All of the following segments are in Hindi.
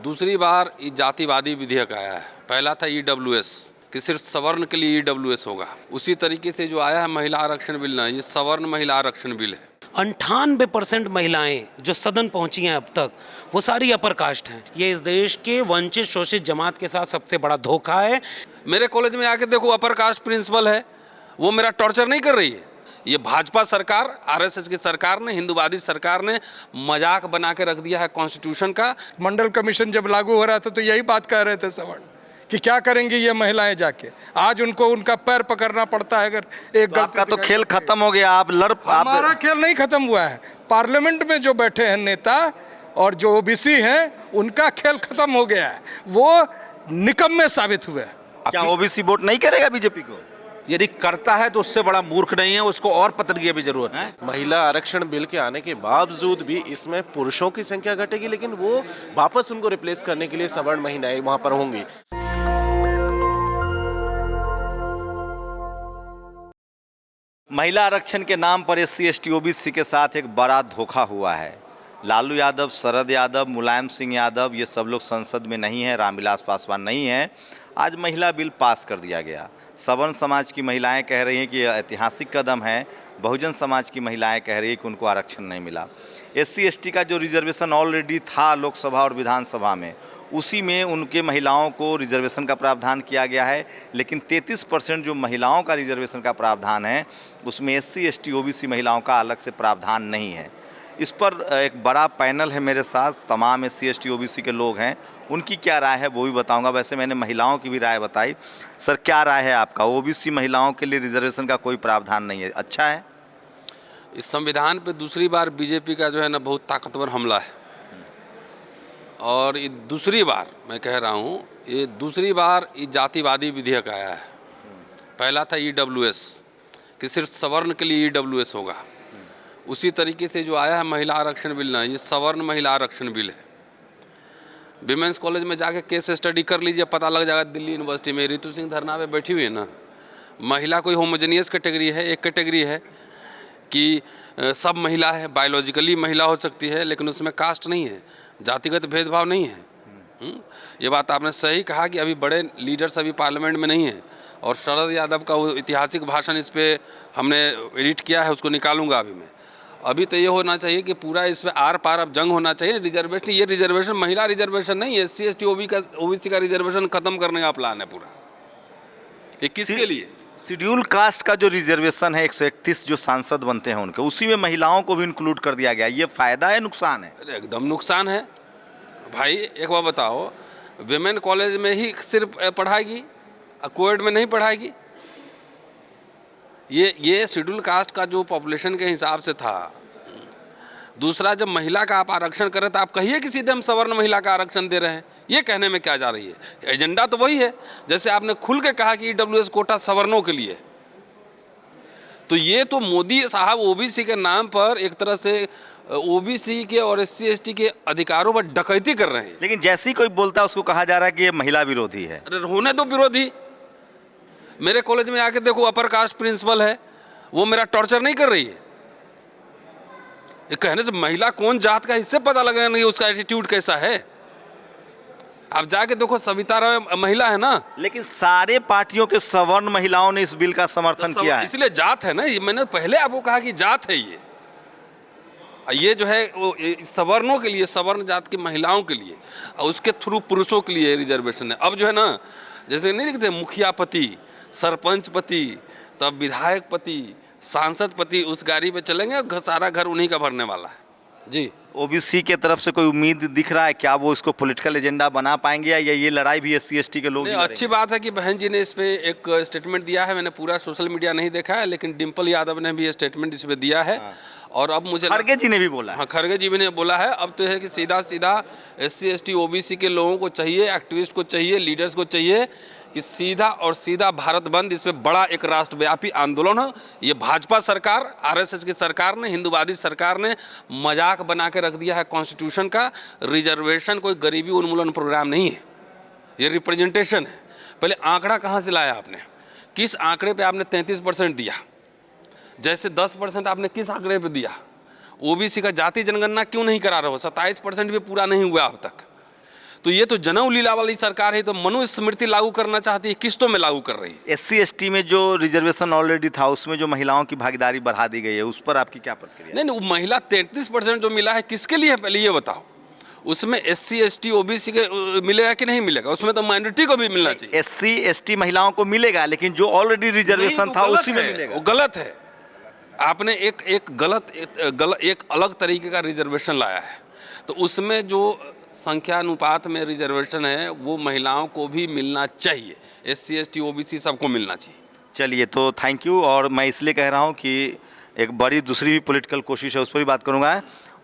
दूसरी बार ये जातिवादी विधेयक आया है। पहला था ईडब्ल्यूएस कि सिर्फ सवर्ण के लिए ईडब्ल्यूएस होगा। उसी तरीके से जो आया है महिला आरक्षण बिल, ना ये सवर्ण महिला आरक्षण बिल है। 98% महिलाएं जो सदन पहुंची हैं अब तक, वो सारी अपर कास्ट हैं। ये इस देश के वंचित शोषित जमात के साथ सबसे बड़ा धोखा है। मेरे कॉलेज में आके देखो, अपर कास्ट प्रिंसिपल है, वो मेरा टॉर्चर नहीं कर रही है। ये भाजपा सरकार, आरएसएस की सरकार ने, हिंदूवादी सरकार ने मजाक बना के रख दिया है कॉन्स्टिट्यूशन का। मंडल कमीशन जब लागू हो रहा था तो यही बात कह रहे थे सवर्ण कि क्या करेंगी ये महिलाएं जाके। आज उनको उनका पैर पकड़ना पड़ता है। अगर एक तो आपका तो खेल खत्म हो गया। हमारा खेल नहीं खत्म हुआ है। पार्लियामेंट में जो बैठे हैं नेता और जो ओबीसी हैं, उनका खेल खत्म हो गया है। वो निकम्मे साबित हुए। क्या ओबीसी वोट नहीं करेगा बीजेपी को? यदि करता है तो उससे बड़ा मूर्ख नहीं है, उसको और पतन की भी जरूरत है। महिला आरक्षण बिल के आने के बावजूद भी इसमें पुरुषों की संख्या घटेगी, लेकिन वो वापस उनको रिप्लेस करने के लिए सवर्ण महिलाएं वहां पर होंगी। महिला आरक्षण के नाम पर एससी एसटी ओबीसी के साथ एक बड़ा धोखा हुआ है। लालू यादव, शरद यादव, मुलायम सिंह यादव, ये सब लोग संसद में नहीं हैं, रामविलास पासवान नहीं हैं। आज महिला बिल पास कर दिया गया। सवर्ण समाज की महिलाएं कह रही हैं कि यह ऐतिहासिक कदम है। बहुजन समाज की महिलाएं कह रही हैं कि उनको आरक्षण नहीं मिला। एससी एसटी का जो रिजर्वेशन ऑलरेडी था लोकसभा और विधानसभा में, उसी में उनके महिलाओं को रिजर्वेशन का प्रावधान किया गया है। लेकिन 33% जो महिलाओं का रिजर्वेशन का प्रावधान है, उसमें एससी एसटी ओबीसी महिलाओं का अलग से प्रावधान नहीं है। इस पर एक बड़ा पैनल है मेरे साथ, तमाम एससी एसटी ओबीसी के लोग हैं। उनकी क्या राय है वो भी बताऊंगा। वैसे मैंने महिलाओं की भी राय बताई। सर, क्या राय है आपका? ओबीसी महिलाओं के लिए रिजर्वेशन का कोई प्रावधान नहीं है, अच्छा है? इस संविधान पे दूसरी बार बीजेपी का जो है ना बहुत ताकतवर हमला है। और ये दूसरी बार, मैं कह रहा हूँ, ये दूसरी बार ये जातिवादी विधेयक आया है। पहला था ईडब्ल्यूएस कि सिर्फ सवर्ण के लिए ईडब्ल्यूएस होगा। उसी तरीके से जो आया है महिला आरक्षण बिल, ना ये सवर्ण महिला आरक्षण बिल है। विमेंस कॉलेज में जाके केस स्टडी कर लीजिए, पता लग जाएगा। दिल्ली यूनिवर्सिटी में रितु सिंह धरना पे बैठी हुई है ना। महिला कोई होमोजेनियस कैटेगरी है, एक कैटेगरी है कि सब महिला है, बायोलॉजिकली महिला हो सकती है, लेकिन उसमें कास्ट नहीं है, जातिगत भेदभाव नहीं है। ये बात आपने सही कहा कि अभी बड़े लीडर्स अभी पार्लियामेंट में नहीं है। और शरद यादव का वो ऐतिहासिक भाषण इस पर हमने एडिट किया है, उसको निकालूंगा अभी मैं। अभी तो ये होना चाहिए कि पूरा इसमें आर पार अब जंग होना चाहिए। रिजर्वेशन, ये रिजर्वेशन महिला रिजर्वेशन नहीं है, एससी एसटी ओबीसी का रिजर्वेशन खत्म करने का प्लान है पूरा। ये किसके लिए? शेड्यूल कास्ट का जो रिजर्वेशन है 131 जो सांसद बनते हैं उनके, उसी में महिलाओं को भी इंक्लूड कर दिया गया। ये फायदा है, नुकसान है? अरे एकदम नुकसान है भाई। एक बार बताओ, विमेन कॉलेज में ही सिर्फ पढ़ाएगी, कोएड में नहीं पढ़ाएगी? ये शेड्यूल कास्ट का जो पॉपुलेशन के हिसाब से था। दूसरा, जब महिला का आप आरक्षण करें तो आप कहिए कि सीधे हम सवर्ण महिला का आरक्षण दे रहे हैं। ये कहने में क्या जा रही है? एजेंडा तो वही है। जैसे आपने खुल के कहा कि ईडब्ल्यूएस कोटा सवर्णों के लिए, तो ये तो मोदी साहब ओबीसी के नाम पर एक तरह से ओबीसी के और एससी एसटी के अधिकारों पर डकैती कर रहे हैं। लेकिन जैसे ही कोई बोलता है उसको कहा जा रहा है कि ये महिला विरोधी है। अरे होने दो विरोधी। मेरे कॉलेज में आके देखो, अपर कास्ट प्रिंसिपल है, वो मेरा टॉर्चर नहीं कर रही है। ये कहने से महिला कौन जात का, इससे पता लगा नहीं उसका एटीट्यूड कैसा है। आप जाके देखो, सविता राय महिला है ना। लेकिन सारे पार्टियों के सवर्ण महिलाओं ने इस बिल का समर्थन किया है। इसलिए जात है ना। मैंने पहले आपको कहा कि जात है ये जो है वो सवर्णों के लिए, सवर्ण जात की महिलाओं के लिए, और उसके थ्रू पुरुषों के लिए रिजर्वेशन है। अब जो है ना, जैसे नहीं लिखते मुखिया पति, सरपंच पति, तब विधायक पति, सांसद पति, उस गाड़ी पे चलेंगे, सारा घर उन्हीं का भरने वाला है जी। ओबीसी के तरफ से कोई उम्मीद दिख रहा है क्या? वो इसको पॉलिटिकल एजेंडा बना पाएंगे या ये लड़ाई भी एससी एसटी के लोग? अच्छी बात है कि बहन जी ने इस पे एक स्टेटमेंट दिया है। मैंने पूरा सोशल मीडिया नहीं देखा है, लेकिन डिम्पल यादव ने भी स्टेटमेंट इस पे दिया है। और अब मुझे खरगे जी ने भी बोला। हाँ, खरगे जी भी ने बोला है। अब तो है कि सीधा सीधा एससी एसटी ओबीसी के लोगों को चाहिए, एक्टिविस्ट को चाहिए, लीडर्स को चाहिए कि सीधा और सीधा भारत बंद, इस पे बड़ा एक राष्ट्रव्यापी आंदोलन हो। ये भाजपा सरकार, आरएसएस की सरकार ने, हिंदूवादी सरकार ने मजाक बना के रख दिया है कॉन्स्टिट्यूशन का। रिजर्वेशन कोई गरीबी उन्मूलन प्रोग्राम नहीं है, ये रिप्रेजेंटेशन है। पहले आंकड़ा कहाँ से लाया आपने? किस आंकड़े पे आपने 33% दिया? जैसे 10% आपने किस आंकड़े पे दिया? ओबीसी का जाति जनगणना क्यों नहीं करा रहे हो? 27% भी पूरा नहीं हुआ अब तक। तो ये तो जनेऊ लीला वाली सरकार है, तो मनुस्मृति लागू करना चाहती है, किस्तों में लागू कर रही है। SC/ST में जो रिजर्वेशन ऑलरेडी था उसमें जो महिलाओं की भागीदारी बढ़ा दी गई है, उस पर आपकी क्या प्रतिक्रिया? नहीं नहीं, वो महिला 33% जो मिला है किसके लिए है, पहले ये बताओ। उसमें SC/ST OBC के मिलेगा कि नहीं मिलेगा? उसमें तो माइनॉरिटी को भी मिलना चाहिए। SC/ST महिलाओं को मिलेगा, लेकिन जो ऑलरेडी रिजर्वेशन नहीं, था वो गलत उसी में है, मिलेगा। वो गलत है। आपने एक अलग तरीके का रिजर्वेशन लाया है, तो उसमें जो संख्यानुपात में रिजर्वेशन है वो महिलाओं को भी मिलना चाहिए। SC/ST OBC सबको मिलना चाहिए। चलिए, तो थैंक यू। और मैं इसलिए कह रहा हूँ कि एक बड़ी दूसरी भी पॉलिटिकल कोशिश है, उस पर भी बात करूँगा।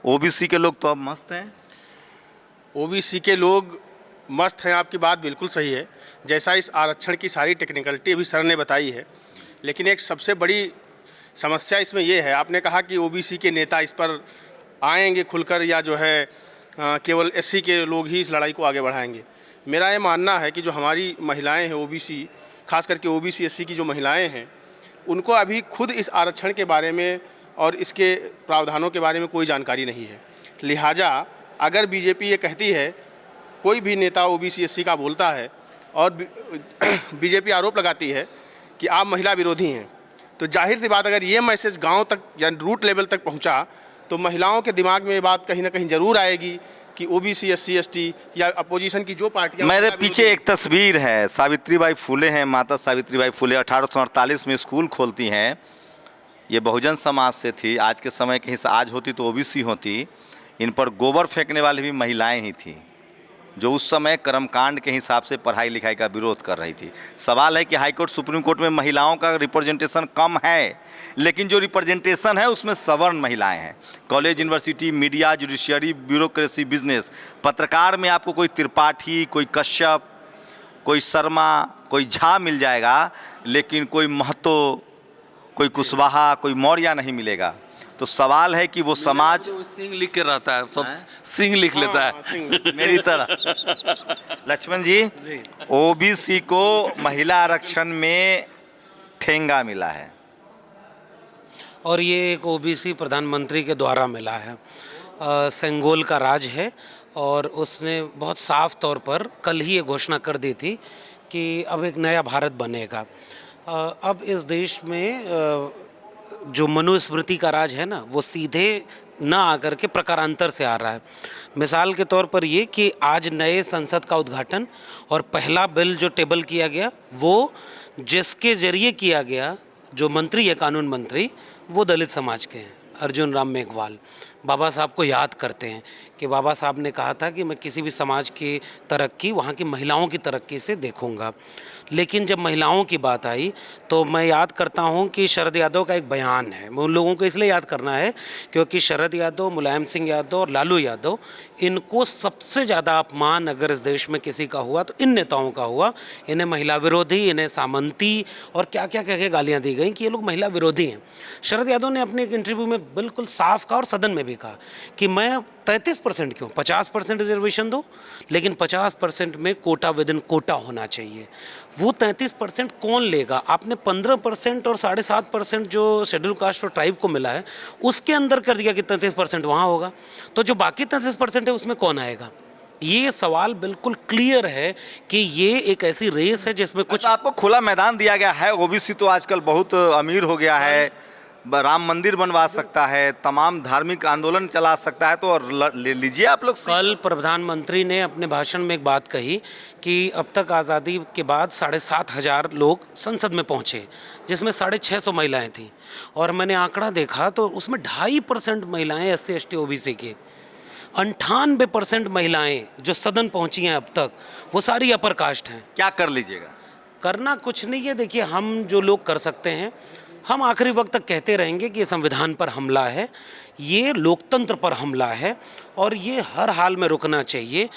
OBC के लोग तो अब मस्त हैं। OBC के लोग मस्त हैं, आपकी बात बिल्कुल सही है। जैसा इस आरक्षण की सारी टेक्निकलिटी अभी सर ने बताई है, लेकिन एक सबसे बड़ी समस्या इसमें यह है, आपने कहा कि OBC के नेता इस पर आएंगे खुलकर, या जो है केवल SC के लोग ही इस लड़ाई को आगे बढ़ाएंगे। मेरा ये मानना है कि जो हमारी महिलाएं हैं OBC, खास करके OBC SC की जो महिलाएं हैं, उनको अभी खुद इस आरक्षण के बारे में और इसके प्रावधानों के बारे में कोई जानकारी नहीं है। लिहाजा अगर बीजेपी ये कहती है, कोई भी नेता OBC SC का बोलता है और बीजेपी आरोप लगाती है कि आप महिला विरोधी हैं, तो जाहिर सी बात अगर ये मैसेज गांव तक या रूट लेवल तक पहुंचा तो महिलाओं के दिमाग में ये बात कहीं ना कहीं ज़रूर आएगी कि OBC SC/ST या अपोजिशन की जो पार्टियां। मेरे पीछे एक तस्वीर है, सावित्रीबाई फुले हैं, माता सावित्रीबाई फुले 1848 में स्कूल खोलती हैं। ये बहुजन समाज से थी, आज के समय के हिसाब आज होती तो OBC होती। इन पर गोबर फेंकने वाली भी महिलाएं ही थी, जो उस समय कर्मकांड के हिसाब से पढ़ाई लिखाई का विरोध कर रही थी। सवाल है कि हाई कोर्ट सुप्रीम कोर्ट में महिलाओं का रिप्रेजेंटेशन कम है, लेकिन जो रिप्रेजेंटेशन है उसमें सवर्ण महिलाएं हैं। College, university, media, judiciary, bureaucracy, business, पत्रकार में आपको कोई त्रिपाठी, कोई कश्यप, कोई शर्मा, कोई झा मिल जाएगा, लेकिन कोई महतो, कोई कुशवाहा, कोई मौर्य नहीं मिलेगा। तो सवाल है कि वो समाज सिंह लिख के रहता है, सब सिंह लिख लेता है मेरी तरह। लक्ष्मण जी, OBC को महिला आरक्षण में ठेंगा मिला है, और ये एक OBC प्रधानमंत्री के द्वारा मिला है। सेंगोल का राज है, और उसने बहुत साफ तौर पर कल ही ये घोषणा कर दी थी कि अब एक नया भारत बनेगा। अब इस देश में जो मनुस्मृति का राज है ना, वो सीधे ना आकर के प्रकारांतर से आ रहा है। मिसाल के तौर पर ये कि आज नए संसद का उद्घाटन और पहला बिल जो टेबल किया गया, वो जिसके जरिए किया गया, जो मंत्री है कानून मंत्री, वो दलित समाज के हैं, अर्जुन राम मेघवाल। बाबा साहब को याद करते हैं कि बाबा साहब ने कहा था कि मैं किसी भी समाज की तरक्की वहाँ की महिलाओं की तरक्की से देखूंगा। लेकिन जब महिलाओं की बात आई तो मैं याद करता हूँ कि शरद यादव का एक बयान है। मैं उन लोगों को इसलिए याद करना है क्योंकि शरद यादव, मुलायम सिंह यादव और लालू यादव, इनको सबसे ज़्यादा अपमान अगर इस देश में किसी का हुआ तो इन नेताओं का हुआ। इन्हें महिला विरोधी, इन्हें सामंती और क्या क्या कह के गालियाँ दी गई कि ये लोग महिला विरोधी हैं। शरद यादव ने अपने एक इंटरव्यू में बिल्कुल साफ कहा और सदन में भी कहा कि मैं 33% क्यों, 50% रिजर्वेशन दो, लेकिन 50% में कोटा विद इन कोटा होना चाहिए। वो 33% कौन लेगा? आपने 15% और 7.5% जो शेड्यूल कास्ट और ट्राइब को मिला है उसके अंदर कर दिया कि 33% वहाँ होगा, तो जो बाकी 33% है उसमें कौन आएगा? ये सवाल बिल्कुल क्लियर है कि ये एक ऐसी रेस है जिसमें कुछ आपको खुला मैदान दिया गया है। OBC तो आजकल बहुत अमीर हो गया है, राम मंदिर बनवा सकता है, तमाम धार्मिक आंदोलन चला सकता है, तो और ले लीजिए आप लोग। कल प्रधानमंत्री ने अपने भाषण में एक बात कही कि अब तक आज़ादी के बाद 7,500 लोग संसद में पहुँचे, जिसमें 650 महिलाएं थीं, और मैंने आंकड़ा देखा तो उसमें 2.5% महिलाएं SC/ST OBC के, 98% महिलाएं जो सदन पहुँची हैं अब तक, वो सारी अपर कास्ट हैं। क्या कर लीजिएगा? करना कुछ नहीं है। देखिए, हम जो लोग कर सकते हैं, हम आखिरी वक्त तक कहते रहेंगे कि ये संविधान पर हमला है, ये लोकतंत्र पर हमला है, और ये हर हाल में रुकना चाहिए।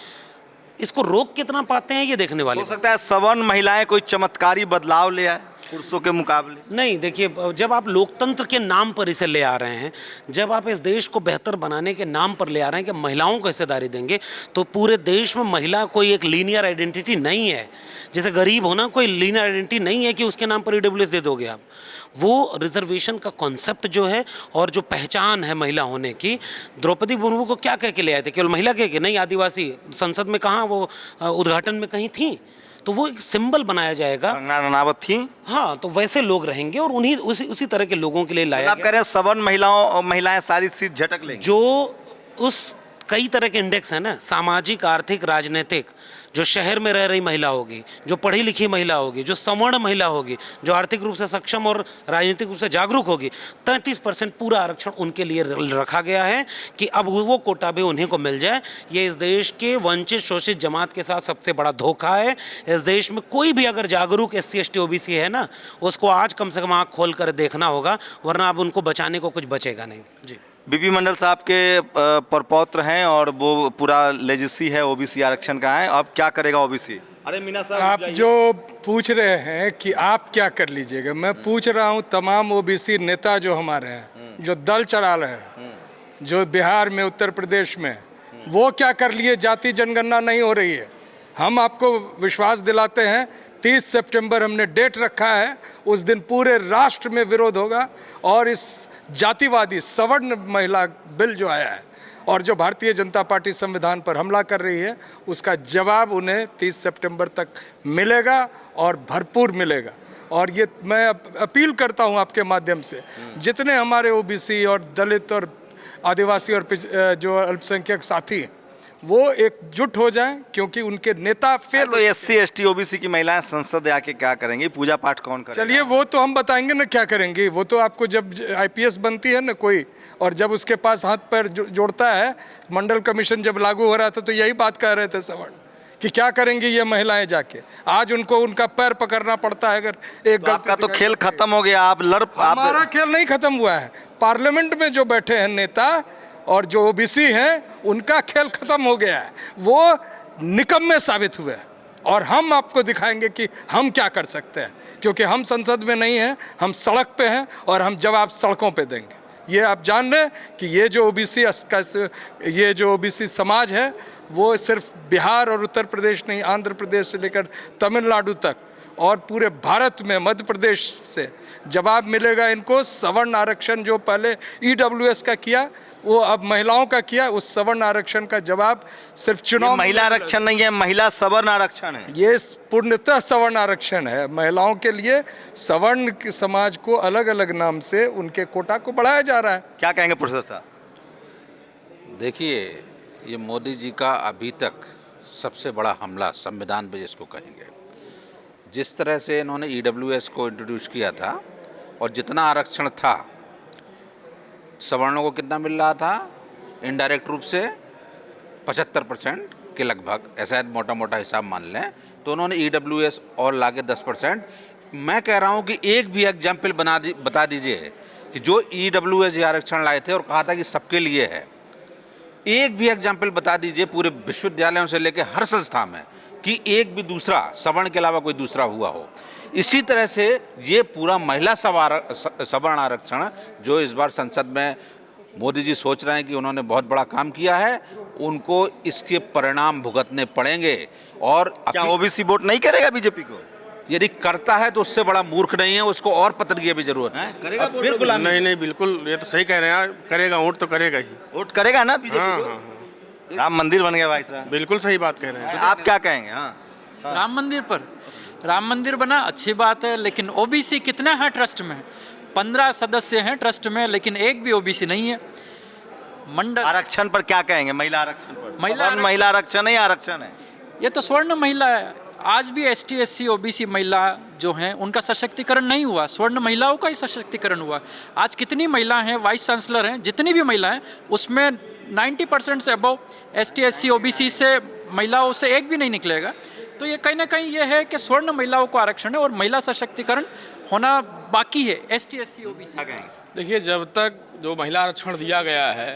इसको रोक कितना पाते हैं ये देखने वाले। हो सकता है सवर्ण महिलाएं कोई चमत्कारी बदलाव ले आए। पुरुषों के मुकाबले? नहीं, देखिए, जब आप लोकतंत्र के नाम पर इसे ले आ रहे हैं, जब आप इस देश को बेहतर बनाने के नाम पर ले आ रहे हैं कि महिलाओं को हिस्सेदारी देंगे, तो पूरे देश में महिला कोई एक लीनियर आइडेंटिटी नहीं है। जैसे गरीब होना कोई लीनियर आइडेंटिटी नहीं है कि उसके नाम पर ईडब्ल्यूएस दे दोगे आप। वो रिजर्वेशन का कॉन्सेप्ट जो है और जो पहचान है महिला होने की, द्रौपदी मुर्मू को क्या कह के ले आए थे? केवल महिला कह के नहीं, आदिवासी संसद में कहाँ वो उद्घाटन में कहीं थी, तो वो एक सिंबल बनाया जाएगा। कंगना रनावत थी। हाँ, तो वैसे लोग रहेंगे और उन्हीं उसी तरह के लोगों के लिए लाया आप कह रहे हैं सवर्ण महिलाएं सारी सीट झटक लेंगी? जो उस कई तरह के इंडेक्स हैं ना, सामाजिक, आर्थिक, राजनीतिक, जो शहर में रह रही महिला होगी, जो पढ़ी लिखी महिला होगी, जो सवर्ण महिला होगी, जो आर्थिक रूप से सक्षम और राजनीतिक रूप से जागरूक होगी, 33% पूरा आरक्षण उनके लिए रखा गया है कि अब वो कोटा भी उन्हीं को मिल जाए। ये इस देश के वंचित शोषित जमात के साथ सबसे बड़ा धोखा है। इस देश में कोई भी अगर जागरूक SC ST OBC है ना, उसको आज कम से कम आँख खोल कर देखना होगा, वरना अब उनको बचाने को कुछ बचेगा नहीं। जी, बीपी मंडल साहब के परपौत्र हैं और वो पूरा लेजिसी है ओबीसी आरक्षण का है। अब क्या करेगा ओबीसी? अरे मीना साहब, आप जो पूछ रहे हैं कि आप क्या कर लीजिएगा, मैं पूछ रहा हूं तमाम ओबीसी नेता जो हमारे हैं, जो दल चला रहे हैं, जो बिहार में, उत्तर प्रदेश में, वो क्या कर लिए? जाति जनगणना नहीं हो रही है। हम आपको विश्वास दिलाते हैं 30 सितंबर हमने डेट रखा है, उस दिन पूरे राष्ट्र में विरोध होगा और इस जातिवादी सवर्ण महिला बिल जो आया है और जो भारतीय जनता पार्टी संविधान पर हमला कर रही है, उसका जवाब उन्हें 30 सितंबर तक मिलेगा और भरपूर मिलेगा। और ये मैं अपील करता हूं आपके माध्यम से, जितने हमारे ओबीसी और दलित और आदिवासी और जो अल्पसंख्यक साथी हैं, वो एकजुट हो जाएं, क्योंकि उनके नेता फेल। तो SC ST OBC की महिलाएं संसद आके क्या करेंगी? पूजा पाठ कौन करेगा? चलिए, वो तो हम बताएंगे ना क्या करेंगी। वो तो आपको जब IPS बनती है ना कोई, और जब उसके पास हाथ पैर जोड़ता है, मंडल कमीशन जब लागू हो रहा था तो यही बात कह रहे थे सवर्ण कि क्या करेंगी ये महिलाएं जाके। आज उनको उनका पैर पकड़ना पड़ता है अगर एक तो आपका तो खेल खत्म हो गया। हमारा खेल नहीं खत्म हुआ है। पार्लियामेंट में जो बैठे हैं नेता और जो ओबीसी हैं, उनका खेल खत्म हो गया है। वो निकम्मे साबित हुए और हम आपको दिखाएंगे कि हम क्या कर सकते हैं, क्योंकि हम संसद में नहीं हैं, हम सड़क पे हैं और हम जवाब सड़कों पे देंगे। ये आप जान रहे कि ये जो ओबीसी समाज है, वो सिर्फ बिहार और उत्तर प्रदेश नहीं, आंध्र प्रदेश से लेकर तमिलनाडु तक और पूरे भारत में, मध्य प्रदेश से जवाब मिलेगा इनको। सवर्ण आरक्षण जो पहले EWS का किया, वो अब महिलाओं का किया, उस सवर्ण आरक्षण का जवाब सिर्फ चुनाव। महिला आरक्षण नहीं है, महिला सवर्ण आरक्षण है। ये पूर्णतः सवर्ण आरक्षण है। महिलाओं के लिए सवर्ण समाज को अलग अलग नाम से उनके कोटा को बढ़ाया जा रहा है। क्या कहेंगे प्रोफेसर साहब? देखिए, ये मोदी जी का अभी तक सबसे बड़ा हमला संविधान पे जिसको कहेंगे, जिस तरह से इन्होंने EWS को इंट्रोड्यूस किया था और जितना आरक्षण था, सवर्णों को कितना मिल रहा था? इनडायरेक्ट रूप से 75% के लगभग, ऐसा मोटा मोटा हिसाब मान लें, तो उन्होंने EWS और लाके 10%। मैं कह रहा हूँ कि एक भी एग्जाम्पल बता दीजिए कि जो EWS आरक्षण लाए थे और कहा था कि सबके लिए है, एक भी एग्जाम्पल बता दीजिए पूरे विश्वविद्यालयों से लेकर हर संस्था में कि एक भी दूसरा सवर्ण के अलावा कोई दूसरा हुआ हो। इसी तरह से ये पूरा महिला सवर्ण आरक्षण जो इस बार संसद में मोदी जी सोच रहे हैं कि उन्होंने बहुत बड़ा काम किया है, उनको इसके परिणाम भुगतने पड़ेंगे। और क्या ओबीसी वोट नहीं करेगा बीजेपी को? यदि करता है तो उससे बड़ा मूर्ख नहीं है, उसको और पत्थर की भी जरूरत है। करेगा फिर गुलामी? नहीं, बिल्कुल, ये तो सही कह रहे हैं। करेगा, वोट तो करेगा ही। वोट करेगा ना बीजेपी हाँ, को? हाँ। राम मंदिर बन गया भाई साहब। बिल्कुल सही बात कह रहे हैं। आप क्या कहेंगे? हाँ, राम मंदिर बना, अच्छी बात है, लेकिन ओबीसी कितने हैं ट्रस्ट में? 15 सदस्य हैं ट्रस्ट में, लेकिन एक भी ओबीसी नहीं है। मंडल आरक्षण पर क्या कहेंगे? महिला आरक्षण पर? महिला आरक्षण ही आरक्षण है। ये तो स्वर्ण महिला है। आज भी ST SC OBC महिला जो हैं, उनका सशक्तिकरण नहीं हुआ, स्वर्ण महिलाओं का ही सशक्तिकरण हुआ। आज कितनी महिला हैं, वाइस चांसलर हैं, जितनी भी महिला हैं, उसमें 90% से अबव ST SC OBC से महिलाओं से एक भी नहीं निकलेगा। तो ये कहीं ना कहीं ये है कि स्वर्ण महिलाओं को आरक्षण है और महिला सशक्तिकरण होना बाकी है ST SC OBC। देखिए, जब तक जो महिला आरक्षण दिया गया है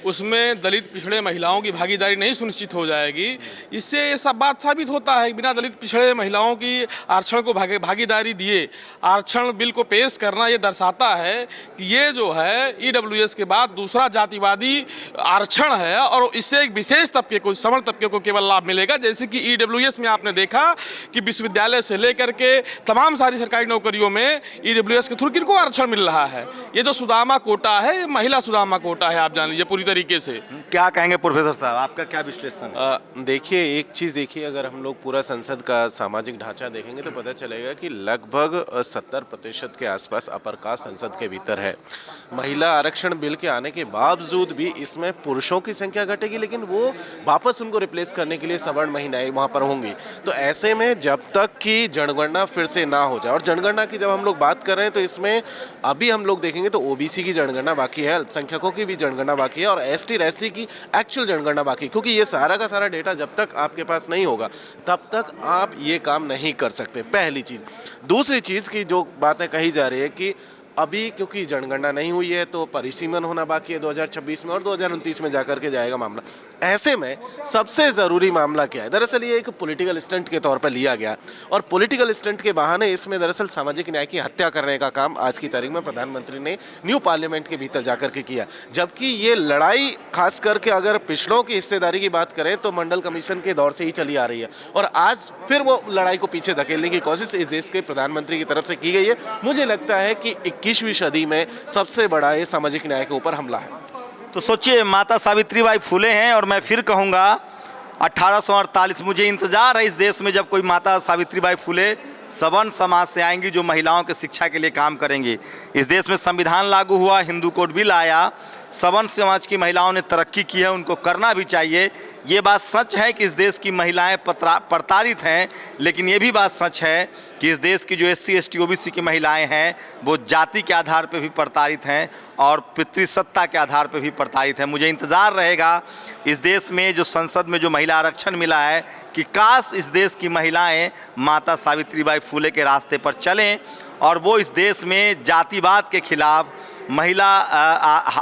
उसमें दलित पिछड़े महिलाओं की भागीदारी नहीं सुनिश्चित हो जाएगी। इससे ये सब बात साबित होता है कि बिना दलित पिछड़े महिलाओं की आरक्षण को भागीदारी दिए आरक्षण बिल को पेश करना ये दर्शाता है कि ये जो है ईडब्ल्यूएस के बाद दूसरा जातिवादी आरक्षण है और इससे एक विशेष तबके को, सवर्ण तबके को केवल लाभ मिलेगा। जैसे कि ईडब्ल्यूएस में आपने देखा कि विश्वविद्यालय से लेकर के तमाम सारी सरकारी नौकरियों में ईडब्ल्यूएस के थ्रू किनको आरक्षण मिल रहा है। ये जो सुदामा कोटा है, ये महिला सुदामा कोटा है, आप जान लीजिए पूरी तरीके से। क्या कहेंगे प्रोफेसर साहब, आपका क्या विश्लेषण है? देखिए, एक चीज़ देखिए, अगर हम लोग पूरा संसद का सामाजिक ढांचा देखेंगे तो पता चलेगा कि लगभग 70% के आसपास अपर कास्ट संसद के भीतर है। महिला आरक्षण बिल के आने के बावजूद भी इसमें पुरुषों की संख्या घटेगी, लेकिन वो वापस उनको रिप्लेस करने के लिए सवर्ण महिलाएं वहाँ पर होंगी। तो ऐसे में जब तक कि जनगणना फिर से ना हो जाए, और जनगणना की जब हम लोग बात कर रहे हैं तो इसमें अभी हम लोग देखेंगे तो ओबीसी की जनगणना बाकी है, अल्पसंख्यकों की भी जनगणना बाकी है और एसटी एससी की एक्चुअल जनगणना बाकी, क्योंकि ये सारा का सारा डेटा जब तक आपके पास नहीं होगा तब तक आप ये काम नहीं कर सकते, पहली चीज़। दूसरी चीज़ की जो बातें कही जा रही है कि अभी क्योंकि जनगणना नहीं हुई है तो परिसीमन होना बाकी है 2026 में और 2029 में जाकर के जाएगा मामला। ऐसे में सबसे ज़रूरी मामला क्या है? दरअसल ये एक पॉलिटिकल स्टंट के तौर पर लिया गया और पॉलिटिकल स्टंट के बहाने इसमें दरअसल सामाजिक न्याय की हत्या करने का काम आज की तारीख में प्रधानमंत्री ने न्यू पार्लियामेंट के भीतर जाकर के किया। जबकि ये लड़ाई खास करके अगर पिछड़ों की हिस्सेदारी की बात करें तो मंडल कमीशन के दौर से ही चली आ रही है और आज फिर वो लड़ाई को पीछे धकेलने की कोशिश इस देश के प्रधानमंत्री की तरफ से की गई है। मुझे लगता है कि 21वीं सदी में सबसे बड़ा ये सामाजिक न्याय के ऊपर हमला है। तो सोचिए, माता सावित्रीबाई फुले हैं और मैं फिर कहूँगा 1848, मुझे इंतज़ार है इस देश में जब कोई माता सावित्रीबाई फुले सवर्ण समाज से आएंगी जो महिलाओं के शिक्षा के लिए काम करेंगी। इस देश में संविधान लागू हुआ, हिंदू कोड बिल आया, सवर्ण समाज की महिलाओं ने तरक्की की है, उनको करना भी चाहिए। ये बात सच है कि इस देश की महिलाएं प्रताड़ित हैं, लेकिन ये भी बात सच है कि इस देश की जो SC ST OBC की महिलाएं हैं वो जाति के आधार पर भी प्रताड़ित हैं और पितृसत्ता के आधार पर भी प्रताड़ित हैं। मुझे इंतज़ार रहेगा इस देश में जो संसद में जो महिला आरक्षण मिला है कि काश इस देश की महिलाएं माता सावित्रीबाई फुले के रास्ते पर चलें और वो इस देश में जातिवाद के खिलाफ, महिला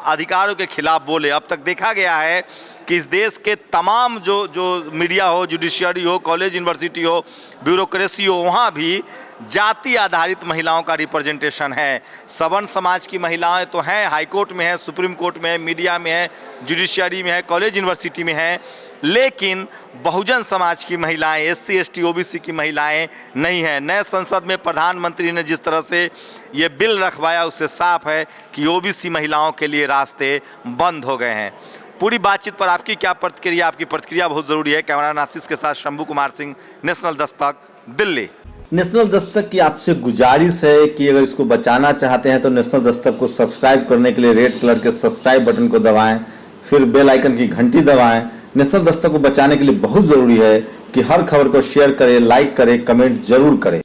अधिकारों के खिलाफ बोले। अब तक देखा गया है कि इस देश के तमाम जो मीडिया हो, जुडिशियरी हो, कॉलेज यूनिवर्सिटी हो, ब्यूरोक्रेसी हो, वहाँ भी जाति आधारित महिलाओं का रिप्रेजेंटेशन है। सवर्ण समाज की महिलाएं तो हैं, हाई कोर्ट में है, सुप्रीम कोर्ट में है, मीडिया में है, जुडिशियरी में है, कॉलेज यूनिवर्सिटी में है, लेकिन बहुजन समाज की महिलाएं, SC ST OBC की महिलाएं नहीं हैं। नए संसद में प्रधानमंत्री ने जिस तरह से ये बिल रखवाया उससे साफ है कि OBC महिलाओं के लिए रास्ते बंद हो गए हैं। पूरी बातचीत पर आपकी क्या प्रतिक्रिया? आपकी प्रतिक्रिया बहुत ज़रूरी है। कैमरा नासिस के साथ शंभू कुमार सिंह, नेशनल दस्तक, दिल्ली। नेशनल दस्तक की आपसे गुजारिश है कि अगर इसको बचाना चाहते हैं तो नेशनल दस्तक को सब्सक्राइब करने के लिए रेड कलर के सब्सक्राइब बटन को दबाएं, फिर बेल आइकन की घंटी दबाएं। नेशनल दस्तक को बचाने के लिए बहुत ज़रूरी है कि हर खबर को शेयर करें, लाइक करें, कमेंट जरूर करें।